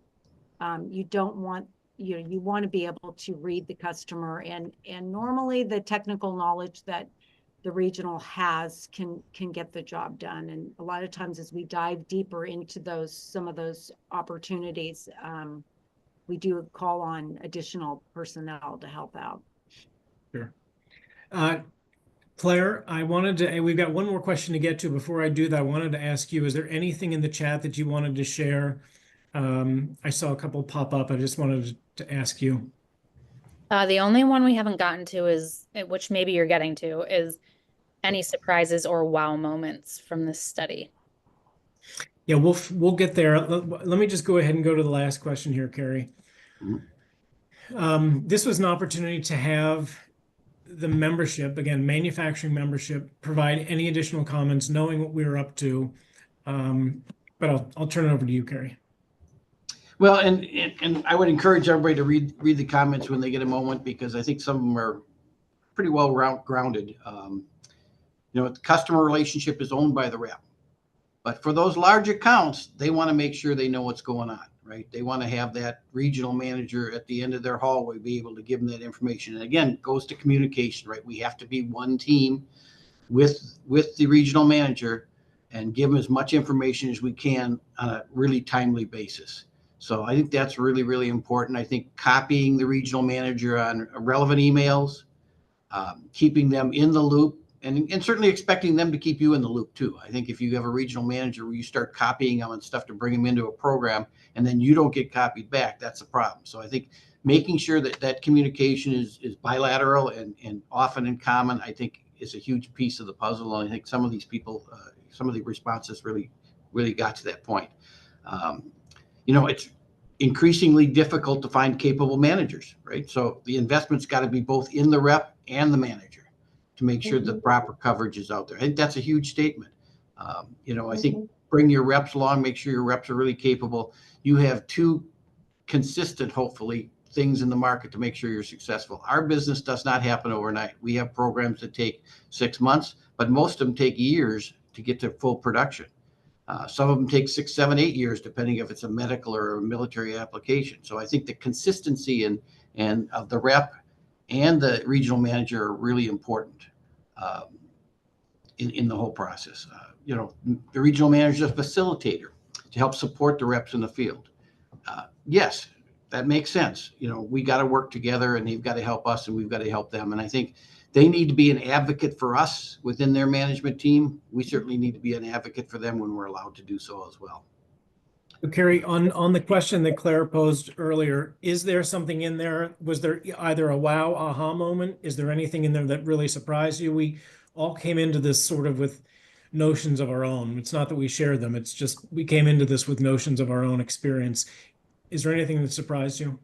S5: you don't want, you want to be able to read the customer and normally the technical knowledge that the regional has can get the job done. And a lot of times as we dive deeper into some of those opportunities, we do call on additional personnel to help out.
S3: Sure. Claire, we've got one more question to get to. Before I do that, I wanted to ask you, is there anything in the chat that you wanted to share? I saw a couple pop up. I just wanted to ask you.
S1: The only one we haven't gotten to is, which maybe you're getting to, is any surprises or wow moments from this study.
S3: Yeah, we'll get there. Let me just go ahead and go to the last question here, Carrie. This was an opportunity to have the membership, again, manufacturing membership, provide any additional comments, knowing what we were up to. But I'll turn it over to you, Carrie.
S4: Well, and I would encourage everybody to read the comments when they get a moment, because I think some of them are pretty well grounded. The customer relationship is owned by the rep, but for those large accounts, they want to make sure they know what's going on, right? They want to have that regional manager at the end of their hallway be able to give them that information. And again, it goes to communication, right? We have to be one team with the regional manager and give them as much information as we can on a really timely basis. So I think that's really, really important. I think copying the regional manager on relevant emails, keeping them in the loop, and certainly expecting them to keep you in the loop too. I think if you have a regional manager where you start copying them and stuff to bring them into a program and then you don't get copied back, that's a problem. So I think making sure that communication is bilateral and often in common, I think is a huge piece of the puzzle. And I think some of these people, some of the responses really got to that point. It's increasingly difficult to find capable managers, right? So the investment's got to be both in the rep and the manager to make sure the proper coverage is out there. I think that's a huge statement. I think bring your reps along, make sure your reps are really capable. You have two consistent, hopefully, things in the market to make sure you're successful. Our business does not happen overnight. We have programs that take 6 months, but most of them take years to get to full production. Some of them take 6, 7, 8 years, depending if it's a medical or a military application. So I think the consistency and of the rep and the regional manager are really important in the whole process. The regional manager is a facilitator to help support the reps in the field. Yes, that makes sense. We got to work together, and they've got to help us, and we've got to help them. And I think they need to be an advocate for us within their management team. We certainly need to be an advocate for them when we're allowed to do so as well.
S3: So Carrie, on the question that Claire posed earlier, is there something in there? Was there either a wow, aha moment? Is there anything in there that really surprised you? We all came into this sort of with notions of our own. It's not that we share them. It's just we came into this with notions of our own experience. Is there anything that surprised you?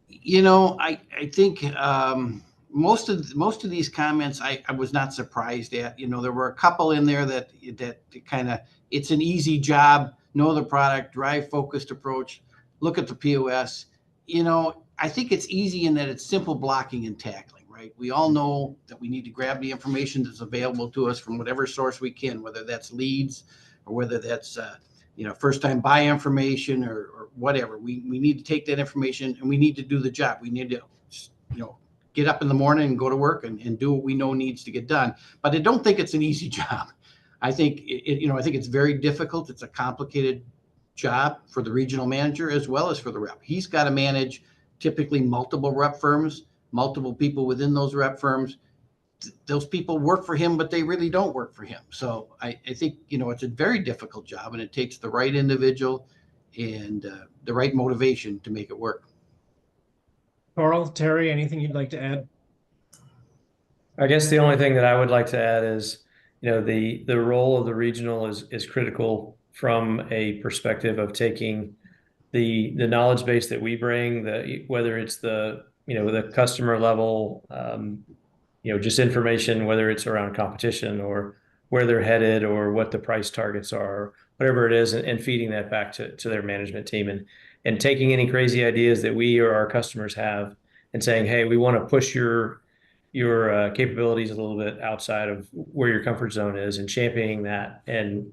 S4: I think most of these comments I was not surprised at. There were a couple in there that kind of, it's an easy job, know the product, drive focused approach, look at the POS. I think it's easy in that it's simple blocking and tackling, right? We all know that we need to grab the information that's available to us from whatever source we can, whether that's leads or whether that's first time buy information or whatever. We need to take that information and we need to do the job. We need to get up in the morning and go to work and do what we know needs to get done. But I don't think it's an easy job. I think I think it's very difficult. It's a complicated job for the regional manager as well as for the rep. He's got to manage typically multiple rep firms, multiple people within those rep firms. Those people work for him, but they really don't work for him. So I think, it's a very difficult job, and it takes the right individual and the right motivation to make it work.
S3: Carl, Terry, anything you'd like to add?
S6: I guess the only thing that I would like to add is, the role of the regional is critical from a perspective of taking the knowledge base that we bring, whether it's the customer level, just information, whether it's around competition or where they're headed or what the price targets are, whatever it is, and feeding that back to their management team and taking any crazy ideas that we or our customers have and saying, hey, we want to push your capabilities a little bit outside of where your comfort zone is, and championing that and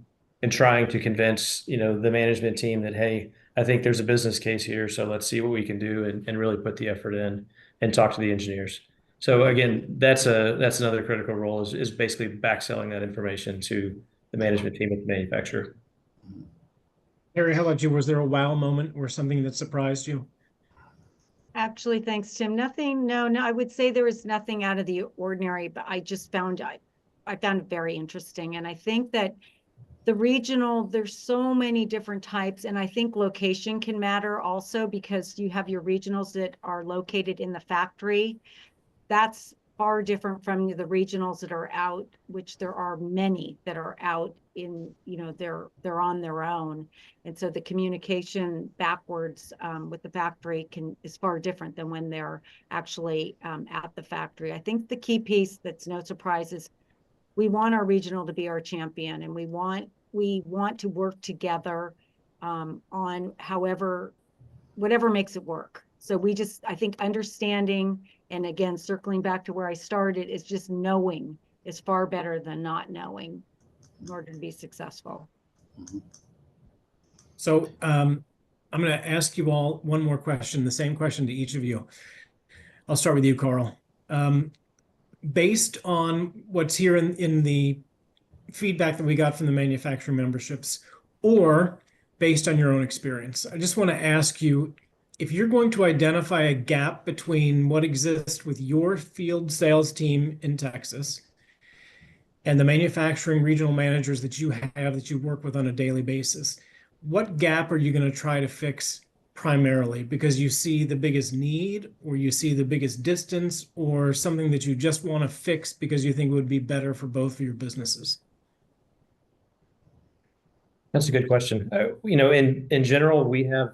S6: trying to convince the management team that, hey, I think there's a business case here, so let's see what we can do and really put the effort in and talk to the engineers. So again, that's another critical role is basically back selling that information to the management team at the manufacturer.
S3: Harry, how about you? Was there a wow moment or something that surprised you?
S5: Actually, thanks, Tim. Nothing, no, I would say there was nothing out of the ordinary, but I just found, I found it very interesting. And I think that the regional, there's so many different types. And I think location can matter also because you have your regionals that are located in the factory. That's far different from the regionals that are out, which there are many that are out in, they're on their own. And so the communication backwards with the factory is far different than when they're actually at the factory. I think the key piece that's no surprise is we want our regional to be our champion, and we want to work together on whatever makes it work. So I think understanding, and again, circling back to where I started, is just knowing is far better than not knowing in order to be successful.
S3: So I'm going to ask you all one more question, the same question to each of you. I'll start with you, Carl. Based on what's here in the feedback that we got from the manufacturer memberships, or based on your own experience, I just want to ask you, if you're going to identify a gap between what exists with your field sales team in Texas and the manufacturing regional managers that you have that you work with on a daily basis, what gap are you going to try to fix primarily? Because you see the biggest need, or you see the biggest distance, or something that you just want to fix because you think it would be better for both of your businesses?
S6: That's a good question. In general, we have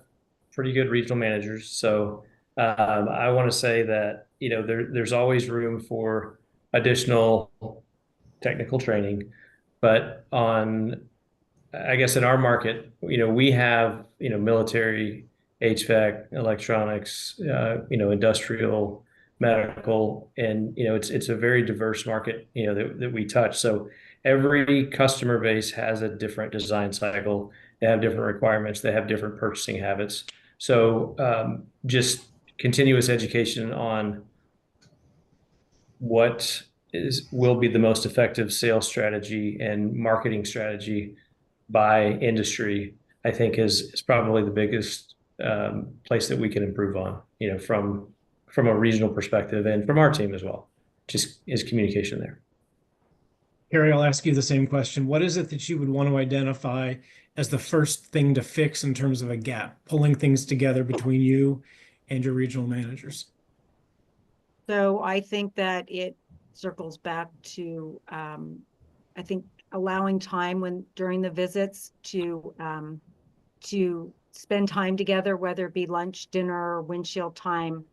S6: pretty good regional managers. So I want to say that there's always room for additional technical training, but I guess in our market, we have military, HVAC, electronics, industrial, medical, and it's a very diverse market that we touch. So every customer base has a different design cycle. They have different requirements. They have different purchasing habits. So just continuous education on what will be the most effective sales strategy and marketing strategy by industry, I think is probably the biggest place that we can improve on, from a regional perspective and from our team as well. Just is communication there.
S3: Harry, I'll ask you the same question. What is it that you would want to identify as the first thing to fix in terms of a gap, pulling things together between you and your regional managers?
S5: So I think that it circles back to, I think, allowing time during the visits to spend time together, whether it be lunch, dinner, or windshield time,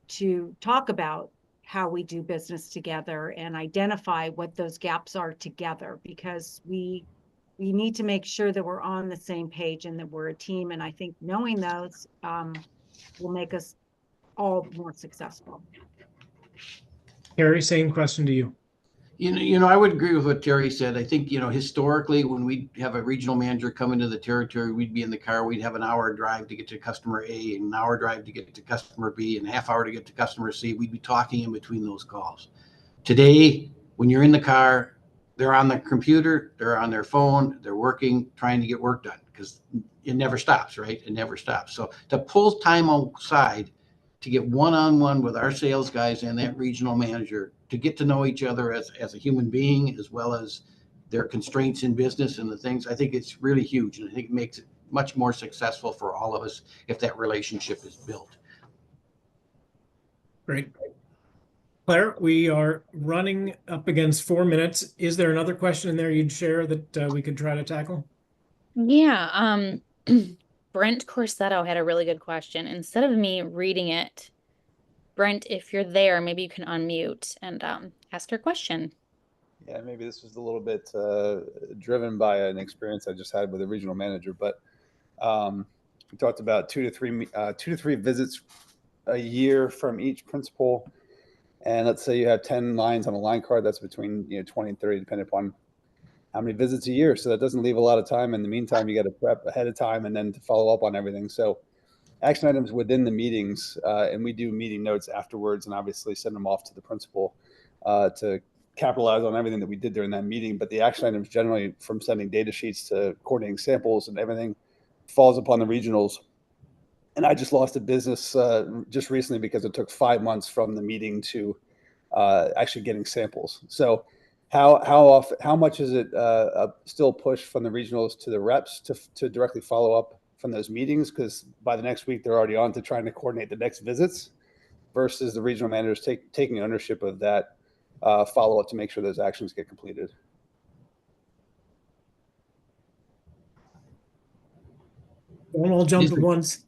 S5: to talk about how we do business together and identify what those gaps are together, because we need to make sure that we're on the same page and that we're a team. And I think knowing those will make us all more successful.
S3: Harry, same question to you.
S4: I would agree with what Terry said. I think, historically, when we have a regional manager come into the territory, we'd be in the car, we'd have an hour drive to get to customer A, and an hour drive to get to customer B, and a half hour to get to customer C. We'd be talking in between those calls. Today, when you're in the car, they're on the computer, they're on their phone, they're working, trying to get work done, because it never stops, right? It never stops. So to pull time outside to get one-on-one with our sales guys and that regional manager, to get to know each other as a human being, as well as their constraints in business and the things, I think it's really huge. And I think it makes it much more successful for all of us if that relationship is built.
S3: Great. Claire, we are running up against 4 minutes. Is there another question in there you'd share that we could try to tackle?
S1: Yeah. Brent Corsetto had a really good question. Instead of me reading it, Brent, if you're there, maybe you can unmute and ask your question.
S7: Yeah, maybe this was a little bit driven by an experience I just had with a regional manager, but we talked about two to three visits a year from each principal. And let's say you have 10 lines on a line card, that's between 20 and 30, depending upon how many visits a year. So that doesn't leave a lot of time. In the meantime, you got to prep ahead of time and then to follow up on everything. So action items within the meetings, and we do meeting notes afterwards, and obviously send them off to the principal to capitalize on everything that we did during that meeting. But the action items generally, from sending data sheets to coordinating samples and everything, falls upon the regionals. And I just lost a business just recently because it took 5 months from the meeting to actually getting samples. So how much is it still push from the regionals to the reps to directly follow up from those meetings? Because by the next week, they're already on to trying to coordinate the next visits, versus the regional managers taking ownership of that follow up to make sure those actions get completed.
S3: Don't all jump at once.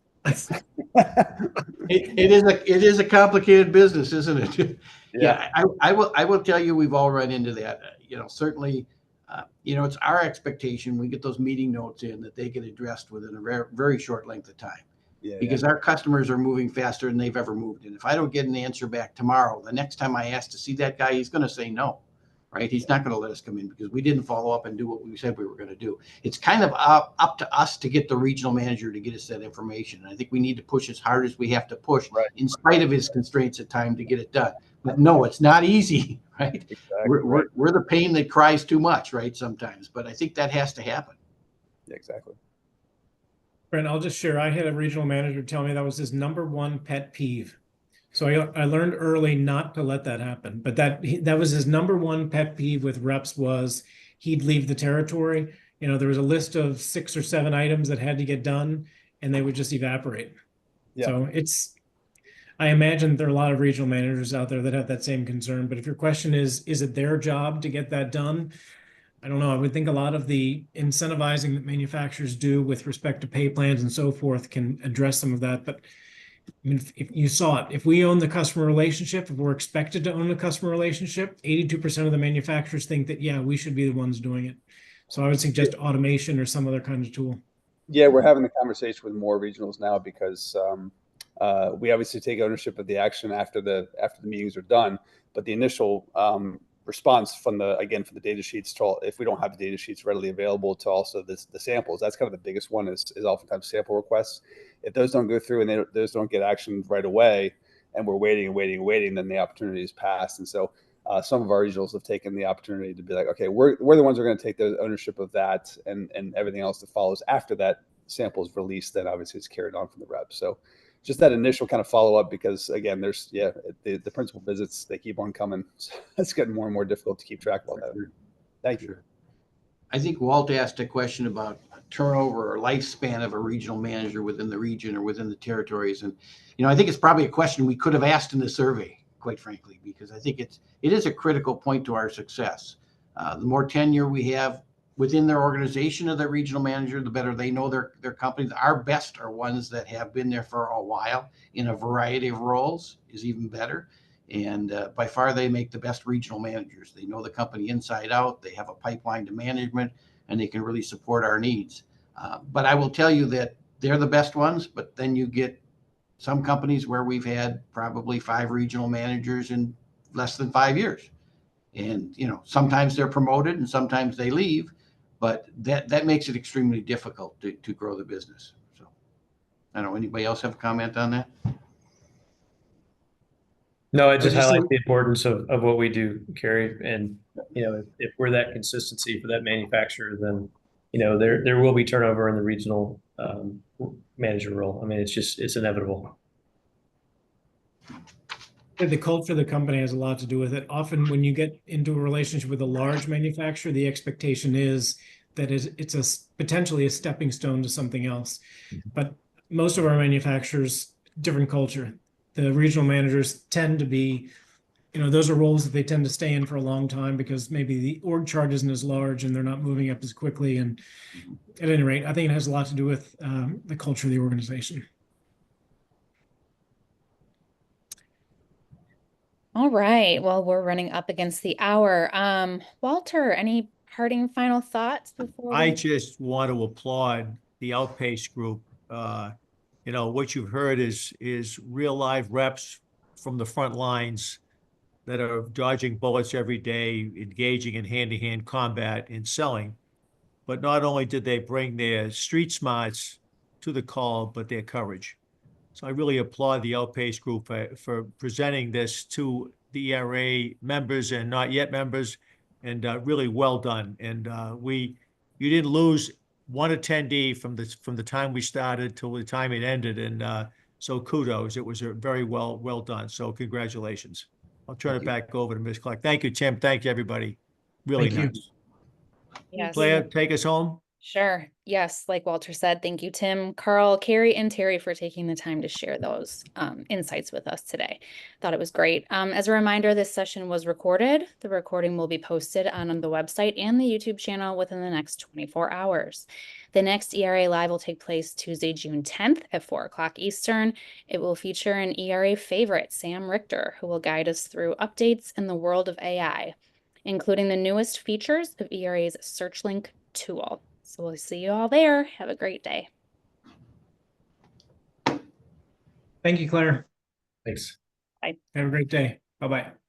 S4: It is a complicated business, isn't it?
S7: Yeah.
S4: I will tell you, we've all run into that. Certainly, it's our expectation we get those meeting notes in that they get addressed within a very, very short length of time. Because our customers are moving faster than they've ever moved. And if I don't get an answer back tomorrow, the next time I ask to see that guy, he's going to say no, right? He's not going to let us come in because we didn't follow up and do what we said we were going to do. It's kind of up to us to get the regional manager to get us that information. And I think we need to push as hard as we have to push, in spite of his constraints at time, to get it done. But no, it's not easy, right?
S7: Exactly.
S4: We're the pain that cries too much, right? Sometimes, but I think that has to happen.
S7: Yeah, exactly.
S3: Brent, I'll just share. I had a regional manager tell me that was his #1 pet peeve. So I learned early not to let that happen. But that was his #1 pet peeve with reps was he'd leave the territory. There was a list of 6 or 7 items that had to get done, and they would just evaporate.
S7: Yeah.
S3: So I imagine there are a lot of regional managers out there that have that same concern. But if your question is it their job to get that done? I don't know. I would think a lot of the incentivizing that manufacturers do with respect to pay plans and so forth can address some of that. But I mean, if you saw it, if we own the customer relationship, if we're expected to own the customer relationship, 82% of the manufacturers think that, yeah, we should be the ones doing it. So I would suggest automation or some other kind of tool.
S7: Yeah, we're having the conversation with more regionals now because we obviously take ownership of the action after the meetings are done. But the initial response from the data sheets, to if we don't have the data sheets readily available, to also the samples, that's kind of the biggest one is oftentimes sample requests. If those don't go through and those don't get action right away, and we're waiting, then the opportunity is passed. And so some of our regionals have taken the opportunity to be like, okay, we're the ones who are going to take the ownership of that, and everything else that follows after that sample is released, then obviously it's carried on from the rep. So just that initial kind of follow up, because again, there's the principal visits, they keep on coming. So it's getting more and more difficult to keep track of all that. Thank you.
S4: I think Walt asked a question about turnover or lifespan of a regional manager within the region or within the territories. And, I think it's probably a question we could have asked in the survey, quite frankly, because I think it is a critical point to our success. The more tenure we have within their organization of the regional manager, the better they know their companies. Our best are ones that have been there for a while in a variety of roles, is even better. And by far, they make the best regional managers. They know the company inside out. They have a pipeline to management, and they can really support our needs. But I will tell you that they're the best ones. But then you get some companies where we've had probably 5 regional managers in less than 5 years. And, sometimes they're promoted and sometimes they leave. But that makes it extremely difficult to grow the business. So I don't know, anybody else have a comment on that?
S6: No, it just highlights the importance of what we do, Kerry. And, if we're that consistency for that manufacturer, then, there will be turnover in the regional manager role. I mean, it's inevitable.
S3: The culture of the company has a lot to do with it. Often when you get into a relationship with a large manufacturer, the expectation is that it's potentially a stepping stone to something else. But most of our manufacturers, different culture. The regional managers tend to be, those are roles that they tend to stay in for a long time because maybe the org chart isn't as large and they're not moving up as quickly. And at any rate, I think it has a lot to do with the culture of the organization.
S1: All right. Well, we're running up against the hour. Walter, any parting final thoughts before
S2: I just want to applaud the Outpace Group. What you've heard is real live reps from the front lines that are dodging bullets every day, engaging in hand-to-hand combat and selling. But not only did they bring their street smarts to the call, but their courage. So I really applaud the Outpace Group for presenting this to the ERA members and not yet members, and really well done. And you didn't lose one attendee from the time we started till the time it ended, and so kudos. It was a very well done. So congratulations. I'll turn it back over to Ms. Clark. Thank you, Tim. Thank you, everybody. Really
S3: Thank you.
S2: nice.
S1: Yes.
S2: Claire, take us home.
S1: Sure. Yes, like Walter said, thank you, Tim, Carl, Carrie, and Terry for taking the time to share those insights with us today. Thought it was great. As a reminder, this session was recorded. The recording will be posted on the website and the YouTube channel within the next 24 hours. The next ERA Live will take place Tuesday, June 10th at 4 o'clock Eastern. It will feature an ERA favorite, Sam Richter, who will guide us through updates in the world of AI, including the newest features of ERA's SearchLink tool. So we'll see you all there. Have a great day.
S3: Thank you, Claire.
S6: Thanks.
S3: Have a great day. Bye-bye.